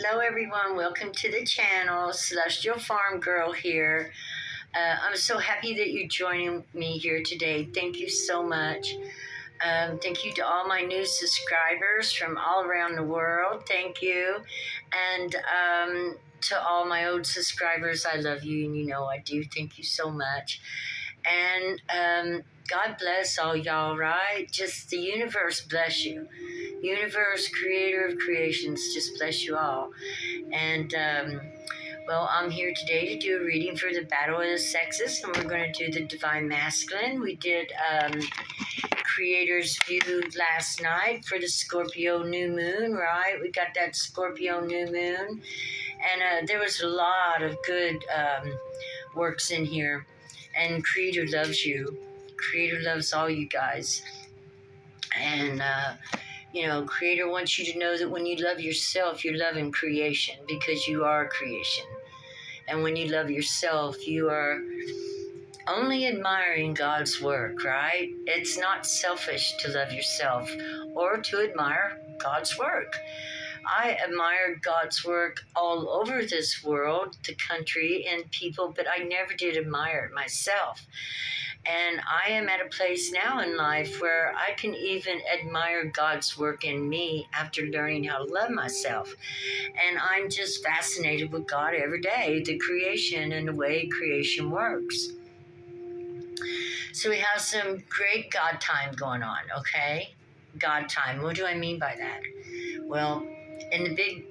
Hello everyone, welcome to the channel. Celestial Farm Girl here. I'm so happy that you're joining me here today. Thank you so much. Thank you to all my new subscribers from all around the world. Thank you. And to all my old subscribers, I love you and you know I do. Thank you so much. And God bless all y'all, right? Just the universe bless you. Universe, creator of creations, just bless you all. And well, I'm here today to do a reading for the Battle of the Sexes, and we're going to do the Divine Masculine. We did Creator's View last night for the Scorpio new moon, right? We got that Scorpio new moon, and there was a lot of good works in here. And Creator loves you. Creator loves all you guys. And you know, Creator wants you to know that when you love yourself, you're loving creation because you are creation. And when you love yourself, you are only admiring God's work, right? It's not selfish to love yourself or to admire God's work. I admire God's work all over this world, the country, and people, but I never did admire it myself. And I am at a place now in life where I can even admire God's work in me after learning how to love myself. And I'm just fascinated with God every day, the creation and the way creation works. So we have some great God time going on, okay? God time. What do I mean by that? Well, in the big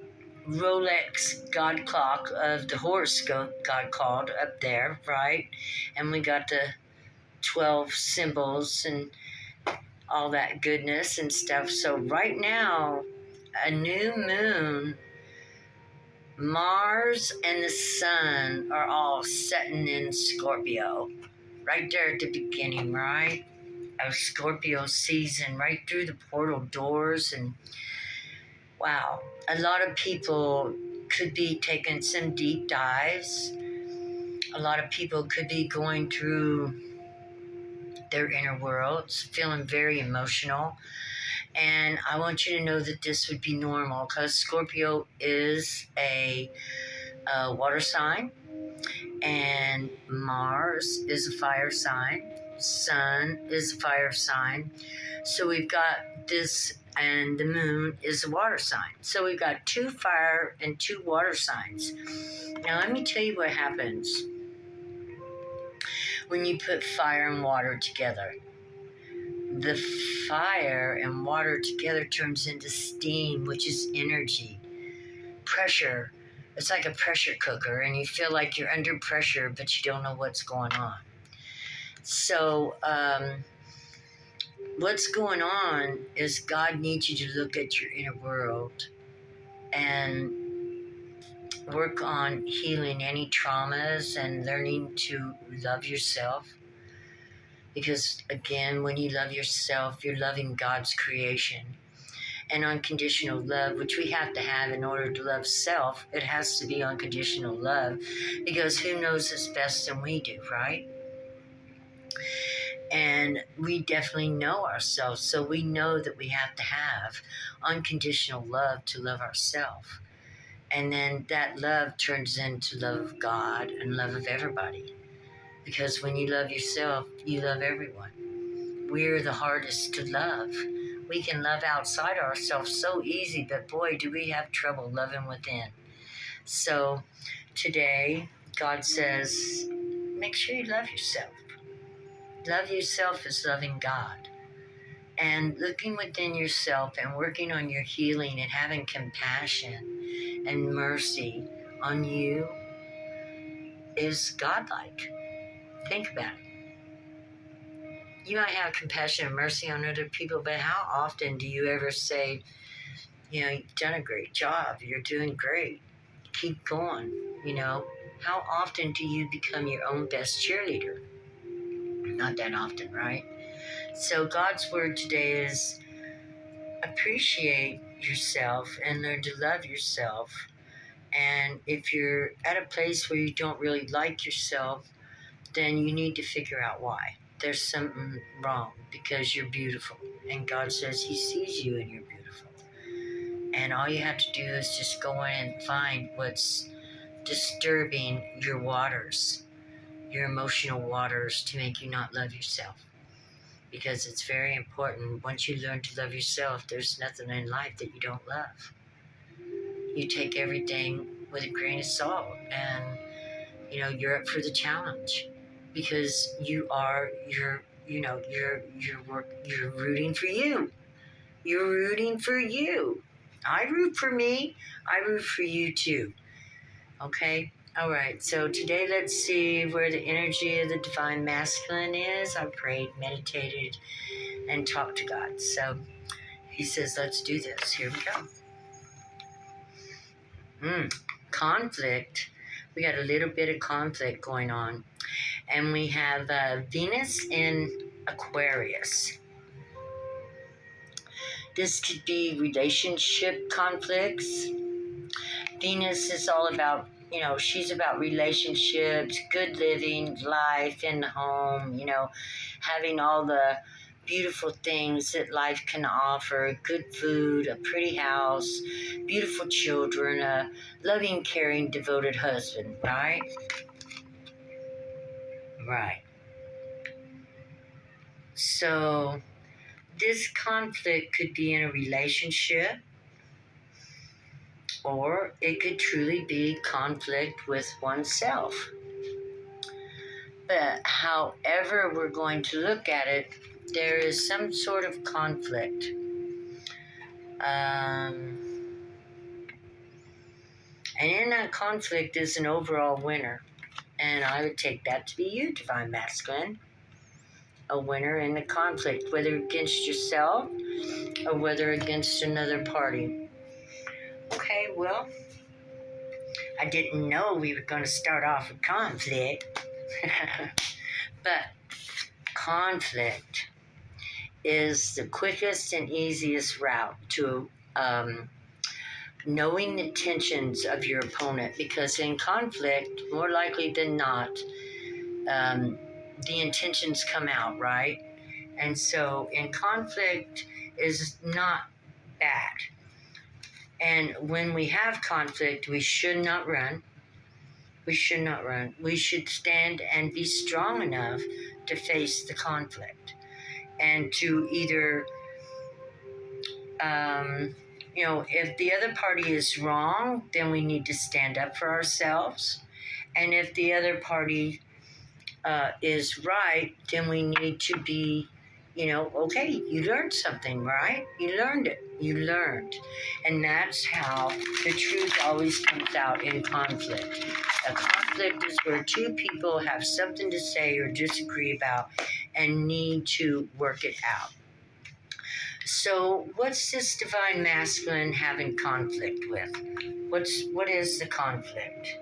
Rolex God clock of the horoscope, God called up there, right? And we got the 12 symbols and all that goodness and stuff. So right now, a new moon, Mars and the sun are all setting in Scorpio. Right there at the beginning, right? Of Scorpio season, right through the portal doors. And wow, a lot of people could be taking some deep dives. A lot of people could be going through their inner worlds, feeling very emotional. And I want you to know that this would be normal because Scorpio is a water sign, and Mars is a fire sign. Sun is a fire sign. So we've got this, and the moon is a water sign. So we've got 2 fire and 2 water signs. Now let me tell you what happens when you put fire and water together. The fire and water together turns into steam, which is energy, pressure. It's like a pressure cooker, and you feel like you're under pressure, but you don't know what's going on. So what's going on is God needs you to look at your inner world and work on healing any traumas and learning to love yourself. Because again, when you love yourself, you're loving God's creation. And unconditional love, which we have to have in order to love self, it has to be unconditional love, because who knows us best than we do, right? And we definitely know ourselves, so we know that we have to have unconditional love to love ourselves. And then that love turns into love of God and love of everybody. Because when you love yourself, you love everyone. We're the hardest to love. We can love outside ourselves so easy, but boy, do we have trouble loving within. So today, God says, make sure you love yourself. Love yourself is loving God. And looking within yourself and working on your healing and having compassion and mercy on you is godlike. Think about it. You might have compassion and mercy on other people, but how often do you ever say, you know, you've done a great job, you're doing great, keep going, you know? How often do you become your own best cheerleader? Not that often, right? So God's word today is appreciate yourself and learn to love yourself. And if you're at a place where you don't really like yourself, then you need to figure out why. There's something wrong because you're beautiful. And God says he sees you and you're beautiful. And all you have to do is just go in and find what's disturbing your waters, your emotional waters, to make you not love yourself. Because it's very important. Once you learn to love yourself, there's nothing in life that you don't love. You take everything with a grain of salt, and you're up for the challenge, because you're rooting for you. You're rooting for you. I root for me. I root for you too. Okay? All right. So today, let's see where the energy of the divine masculine is. I prayed, meditated, and talked to God. So he says, let's do this. Here we go. Conflict. We got a little bit of conflict going on. And we have Venus in Aquarius. This could be relationship conflicts. Venus is all about, she's about relationships, good living, life in the home, having all the beautiful things that life can offer: good food, a pretty house, beautiful children, a loving, caring, devoted husband, right? Right. So this conflict could be in a relationship, or it could truly be conflict with oneself. But however we're going to look at it, there is some sort of conflict. And in that conflict is an overall winner. And I would take that to be you, Divine Masculine. A winner in the conflict, whether against yourself or whether against another party. Okay, well, I didn't know we were going to start off with conflict. But conflict is the quickest and easiest route to knowing the intentions of your opponent, because in conflict, more likely than not, the intentions come out, right? And so in conflict is not bad. And when we have conflict, we should not run. We should not run. We should stand and be strong enough to face the conflict, and to either, if the other party is wrong, then we need to stand up for ourselves. And if the other party is right, then we need to be, okay, you learned something, right? You learned it. You learned. And that's how the truth always comes out in conflict. A conflict is where two people have something to say or disagree about and need to work it out. So what's this divine masculine having conflict with? What is the conflict?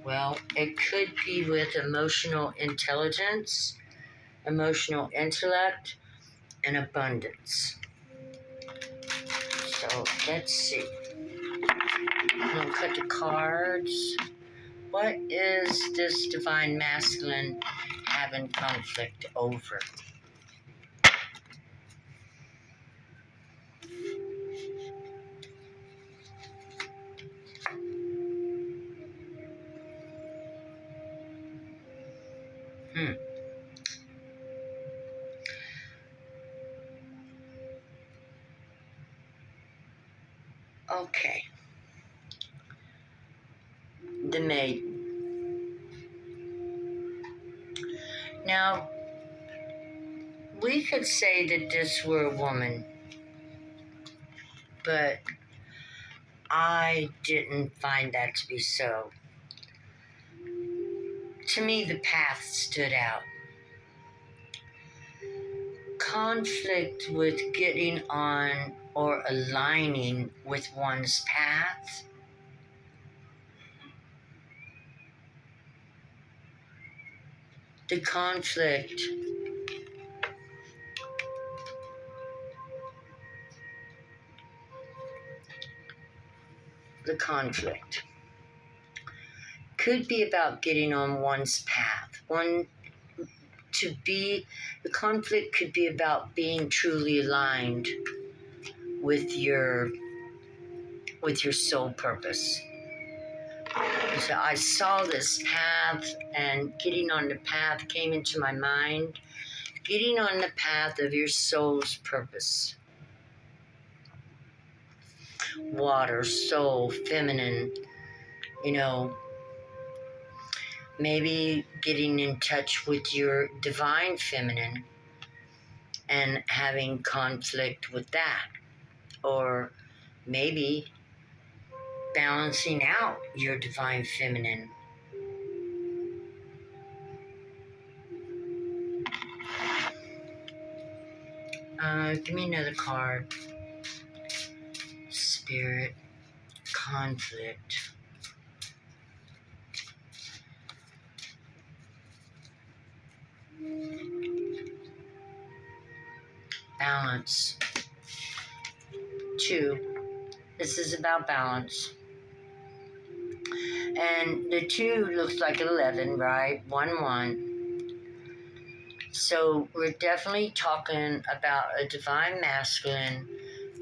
Well, it could be with emotional intelligence, emotional intellect, and abundance. So let's see. I'm going to cut the cards. What is this divine masculine having conflict over? Okay. The maiden. Now, we could say that this were a woman, but I didn't find that to be so. To me, the path stood out. Conflict with getting on or aligning with one's path. The conflict could be about getting on one's path. To be The conflict could be about being truly aligned with your soul purpose. So I saw this path, and getting on the path came into my mind. Getting on the path of your soul's purpose. Water, soul, feminine, maybe getting in touch with your divine feminine and having conflict with that. Or maybe balancing out your divine feminine. Give me another card. Spirit, conflict. Balance. 2. This is about balance. And the 2 looks like 11, right? 1, 1. So we're definitely talking about a divine masculine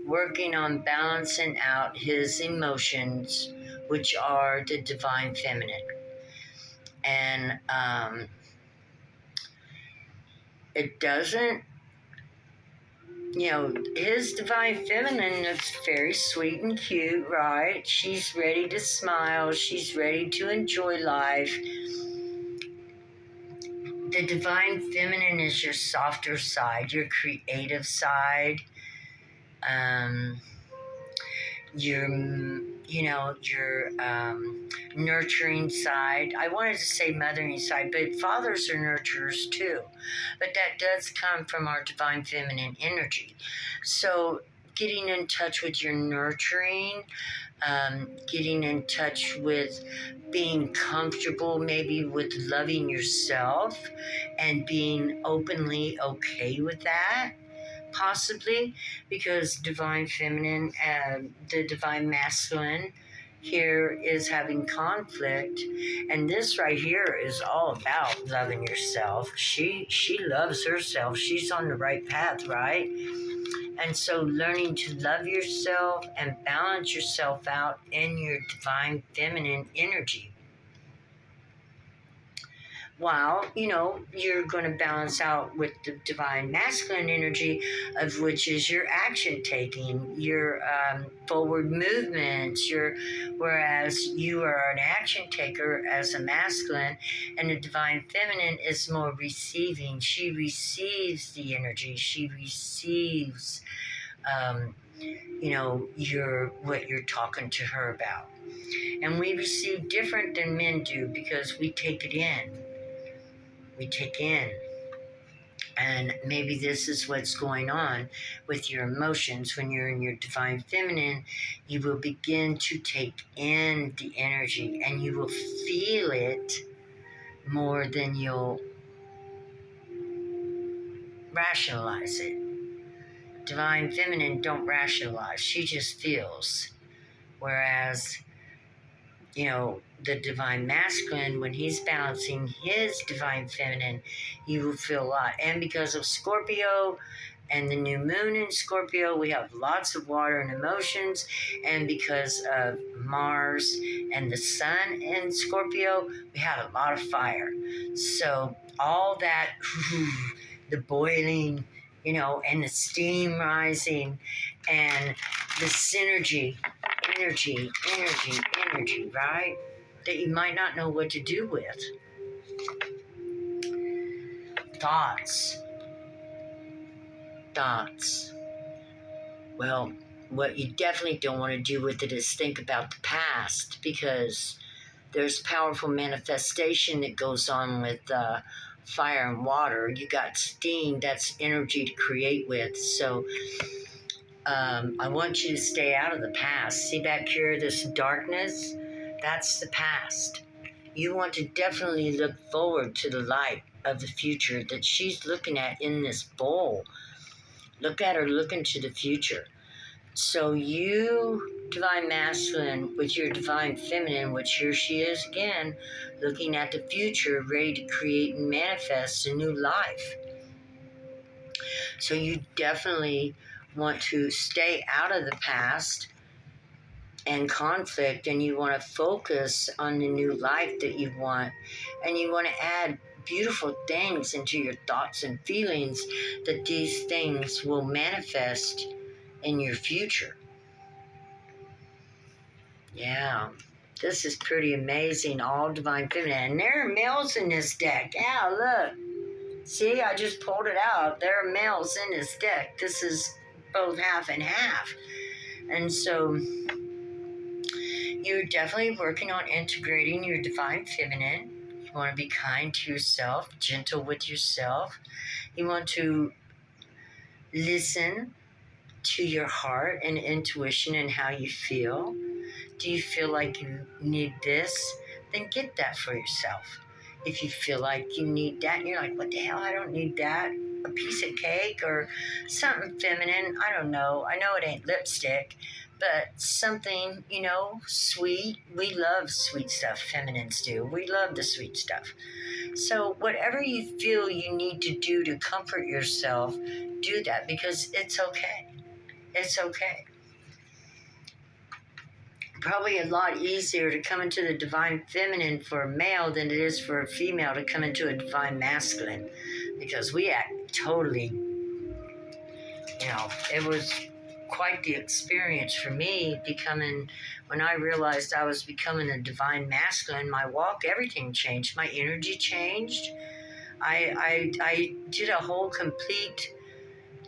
working on balancing out his emotions, which are the divine feminine. And it doesn't, his divine feminine looks very sweet and cute, right? She's ready to smile. She's ready to enjoy life. The divine feminine is your softer side, your creative side, your nurturing side. I wanted to say mothering side, but fathers are nurturers too. But that does come from our divine feminine energy. So getting in touch with your nurturing, getting in touch with being comfortable maybe with loving yourself and being openly okay with that. Possibly because divine feminine and the divine masculine here is having conflict, and this right here is all about loving yourself. She loves herself. She's on the right path, right? And so learning to love yourself and balance yourself out in your divine feminine energy. While, you're going to balance out with the divine masculine energy, of which is your action taking, your forward movements, whereas you are an action taker as a masculine, and the divine feminine is more receiving. She receives the energy. She receives, what you're talking to her about. And we receive different than men do because we take it in. We take in. And maybe this is what's going on with your emotions. When you're in your divine feminine, you will begin to take in the energy and you will feel it more than you'll rationalize it. Divine feminine don't rationalize. She just feels. Whereas, the divine masculine, when he's balancing his divine feminine, you will feel a lot. And because of Scorpio and the new moon in Scorpio, we have lots of water and emotions. And because of Mars and the sun in Scorpio, we have a lot of fire. So all that, the boiling, and the steam rising and the synergy, energy, right? That you might not know what to do with. Thoughts. Well, what you definitely don't want to do with it is think about the past, because there's powerful manifestation that goes on with fire and water. You got steam, that's energy to create with. So I want you to stay out of the past. See back here, this darkness? That's the past. You want to definitely look forward to the light of the future that she's looking at in this bowl. Look at her looking to the future. So you, divine masculine, with your divine feminine, which here she is again, looking at the future, ready to create and manifest a new life. So you definitely want to stay out of the past and conflict, and you want to focus on the new life that you want, and you want to add beautiful things into your thoughts and feelings, that these things will manifest in your future. Yeah, this is pretty amazing. All divine feminine, and there are males in this deck. Yeah, look, see, I just pulled it out. There are males in this deck. This is both half and half. And so you're definitely working on integrating your divine feminine. You want to be kind to yourself, gentle with yourself. You want to listen to your heart and intuition and how you feel. Do you feel like you need this? Then get that for yourself. If you feel like you need that, and you're like, what the hell, I don't need that. A piece of cake or something feminine. I don't know. I know it ain't lipstick, but something, sweet. We love sweet stuff. Feminines do. We love the sweet stuff. So whatever you feel you need to do to comfort yourself, do that, because it's okay. It's okay. Probably a lot easier to come into the divine feminine for a male than it is for a female to come into a divine masculine, because we act totally, it was quite the experience for me when I realized I was becoming a divine masculine. My walk, everything changed. My energy changed. I did a whole complete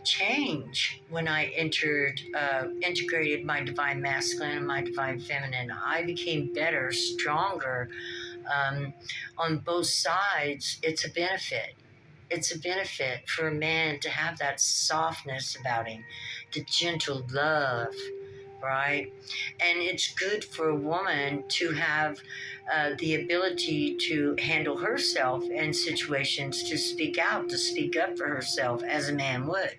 change when I integrated my divine masculine and my divine feminine. I became better, stronger. On both sides, it's a benefit. It's a benefit for a man to have that softness about him, the gentle love, right? And it's good for a woman to have the ability to handle herself in situations, to speak out, to speak up for herself as a man would,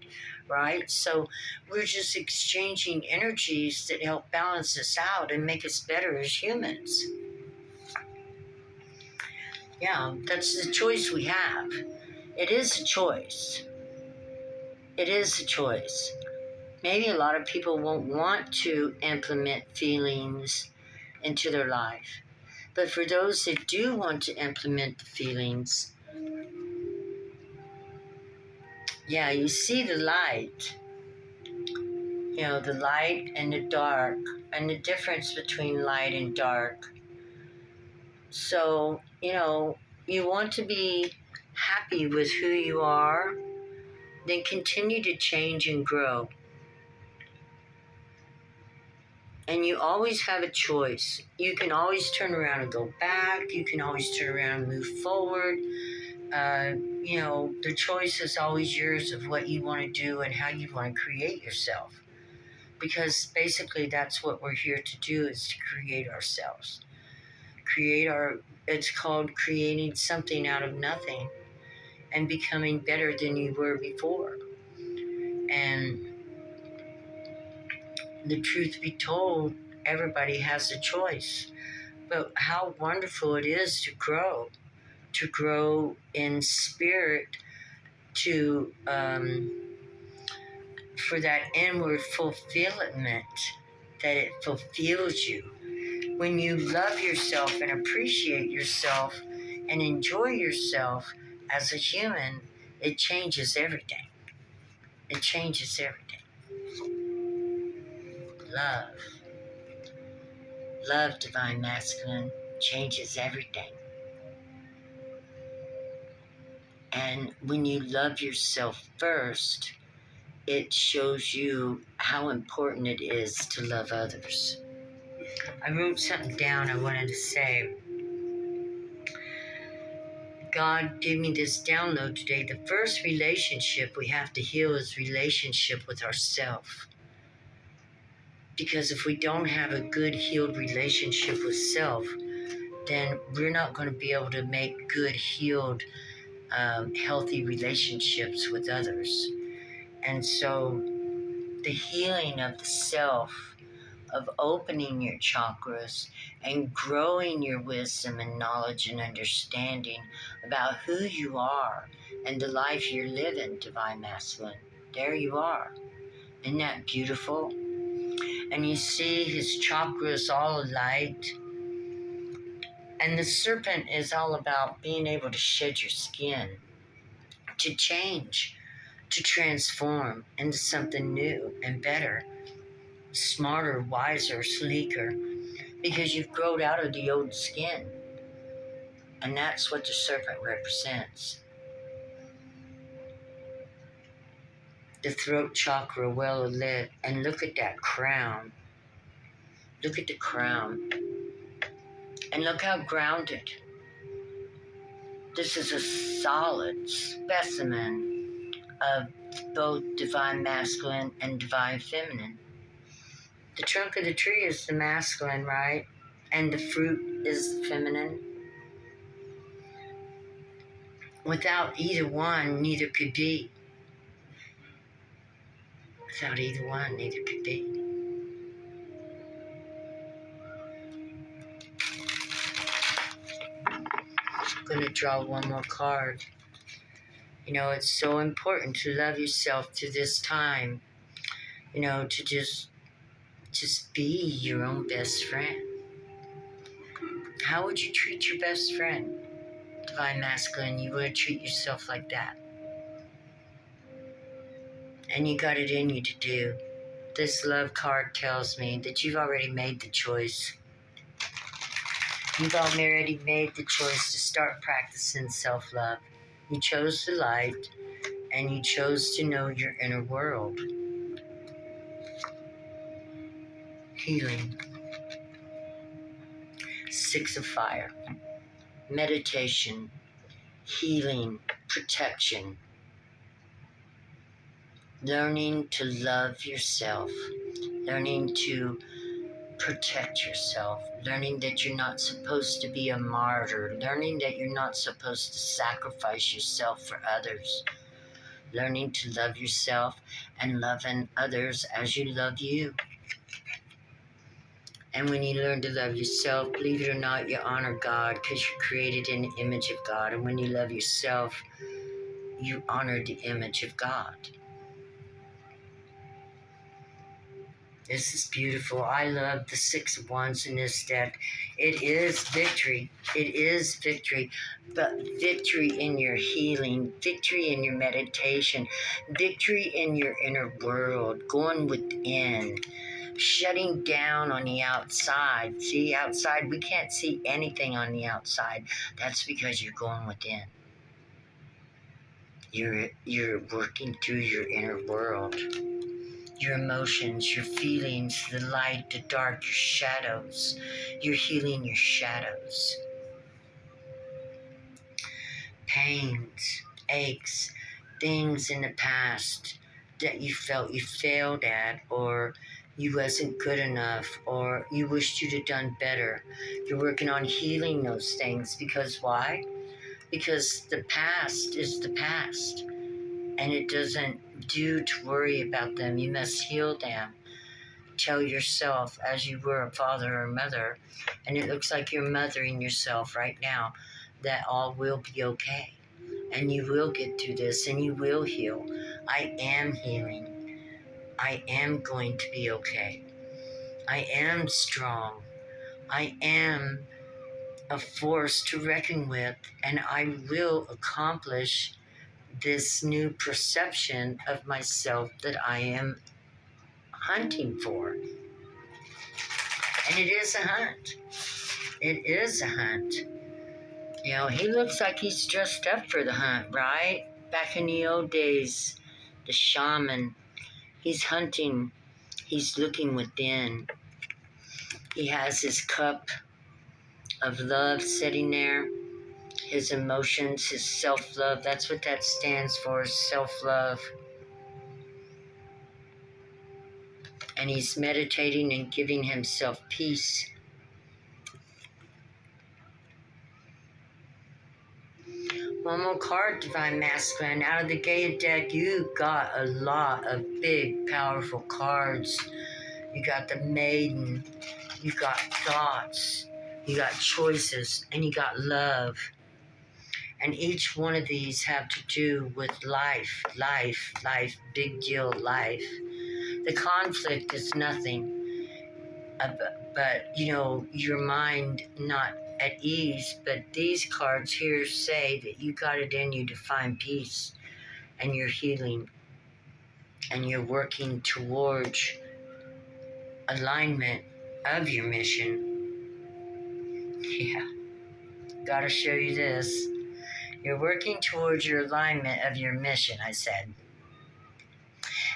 right? So we're just exchanging energies that help balance us out and make us better as humans. Yeah, that's the choice we have. It is a choice. It is a choice. Maybe a lot of people won't want to implement feelings into their life. But for those that do want to implement the feelings, yeah, you see the light. The light and the dark, and the difference between light and dark. So, you want to be happy with who you are, then continue to change and grow. And you always have a choice. You can always turn around and go back. You can always turn around and move forward. The choice is always yours of what you want to do and how you want to create yourself. Because basically that's what we're here to do, is to create ourselves. It's called creating something out of nothing and becoming better than you were before. And the truth be told, everybody has a choice. But how wonderful it is to grow in spirit, to for that inward fulfillment, that it fulfills you. When you love yourself and appreciate yourself and enjoy yourself as a human, it changes everything. It changes everything. Love. Love, divine masculine, changes everything. And when you love yourself first, it shows you how important it is to love others. I wrote something down I wanted to say. God gave me this download today. The first relationship we have to heal is relationship with ourselves. Because if we don't have a good healed relationship with self, then we're not going to be able to make good healed, healthy relationships with others. And so the healing of the self, of opening your chakras and growing your wisdom and knowledge and understanding about who you are and the life you're living, Divine Masculine. There you are. Isn't that beautiful? And you see his chakras all alight. And the serpent is all about being able to shed your skin, to change, to transform into something new and better, smarter, wiser, sleeker, because you've grown out of the old skin. And that's what the serpent represents. The throat chakra well lit, and look at that crown. Look at the crown. And look how grounded. This is a solid specimen of both divine masculine and divine feminine. The trunk of the tree is the masculine, right? And the fruit is feminine. Without either one, neither could be. Without either one, neither could be. I'm going to draw one more card. You know, it's so important to love yourself through this time. You know, to just be your own best friend. How would you treat your best friend? Divine Masculine, you would treat yourself like that. And you got it in you to do. This love card tells me that you've already made the choice. You've already made the choice to start practicing self-love. You chose the light, and you chose to know your inner world. Healing. Six of Fire. Meditation. Healing. Protection. Learning to love yourself. Learning to protect yourself, learning that you're not supposed to be a martyr, learning that you're not supposed to sacrifice yourself for others, learning to love yourself and loving others as you love you. And when you learn to love yourself, believe it or not, you honor God because you're created in the image of God. And when you love yourself, you honor the image of God. This is beautiful. I love the Six of Wands in this deck. It is victory. It is victory. But victory in your healing, victory in your meditation, victory in your inner world, going within, shutting down on the outside. See, outside, we can't see anything on the outside. That's because you're going within. You're working through your inner world. Your emotions, your feelings, the light, the dark, your shadows. You're healing your shadows. Pains, aches, things in the past that you felt you failed at, or you wasn't good enough, or you wished you'd have done better. You're working on healing those things because why? Because the past is the past. And it doesn't do to worry about them. You must heal them. Tell yourself as you were a father or mother, and it looks like you're mothering yourself right now, that all will be okay. And you will get through this and you will heal. I am healing. I am going to be okay. I am strong. I am a force to reckon with, and I will accomplish this new perception of myself that I am hunting for. And it is a hunt. It is a hunt. You know, he looks like he's dressed up for the hunt, right? Back in the old days, the shaman, he's hunting. He's looking within. He has his cup of love sitting there. His emotions, his self-love. That's what that stands for, self-love. And he's meditating and giving himself peace. One more card, Divine Masculine. Out of the Gaia deck, you got a lot of big, powerful cards. You got the Maiden. You got thoughts. You got choices. And you got love. And each one of these have to do with life, big deal life. The conflict is nothing, but your mind not at ease. But these cards here say that you got it in you to find peace, and you're healing, and you're working towards alignment of your mission. Yeah, gotta show you this. You're working towards your alignment of your mission, I said.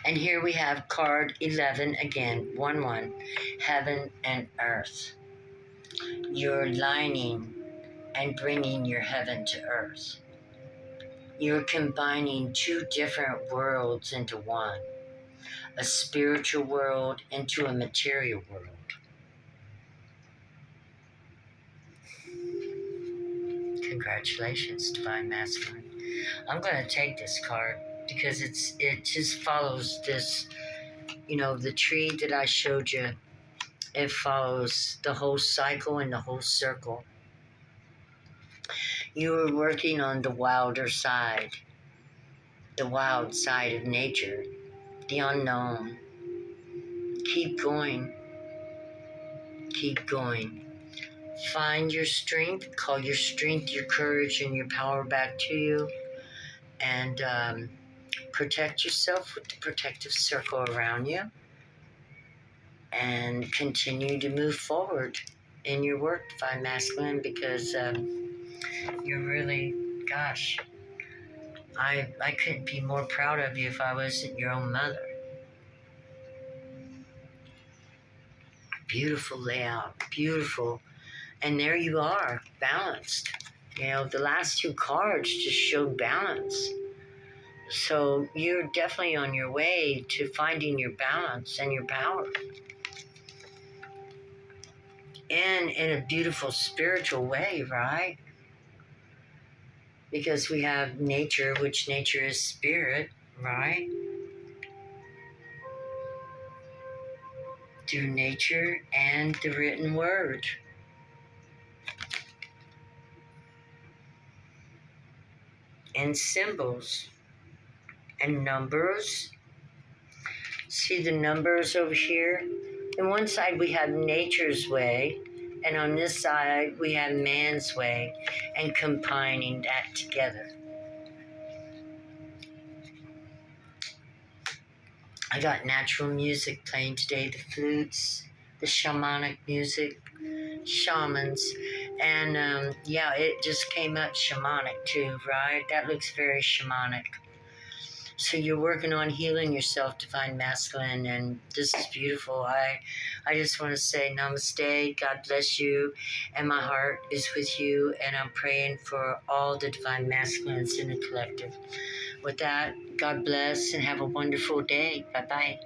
And here we have card 11 again, 1-1, heaven and earth. You're aligning and bringing your heaven to earth. You're combining two different worlds into one, a spiritual world into a material world. Congratulations, Divine Masculine. I'm going to take this card because it just follows this, the tree that I showed you. It follows the whole cycle and the whole circle. You are working on the wilder side, the wild side of nature, the unknown. Keep going. Keep going. Find your strength. Call your strength, your courage, and your power back to you. And protect yourself with the protective circle around you. And continue to move forward in your work, Divine Masculine, because you're really, gosh, I couldn't be more proud of you if I wasn't your own mother. Beautiful layout, beautiful. And there you are, balanced. The last two cards just showed balance. So you're definitely on your way to finding your balance and your power. And in a beautiful spiritual way, right? Because we have nature, which nature is spirit, right? Through nature and the written word. And symbols and numbers. See the numbers over here? On one side we have nature's way, and on this side we have man's way, and combining that together. I got natural music playing today, the flutes, the shamanic music, shamans, and it just came up shamanic too, right? That looks very shamanic. So you're working on healing yourself, Divine Masculine, and this is beautiful. I just want to say namaste, God bless you, and my heart is with you, and I'm praying for all the Divine Masculines in the collective. With that, God bless and have a wonderful day. Bye-bye.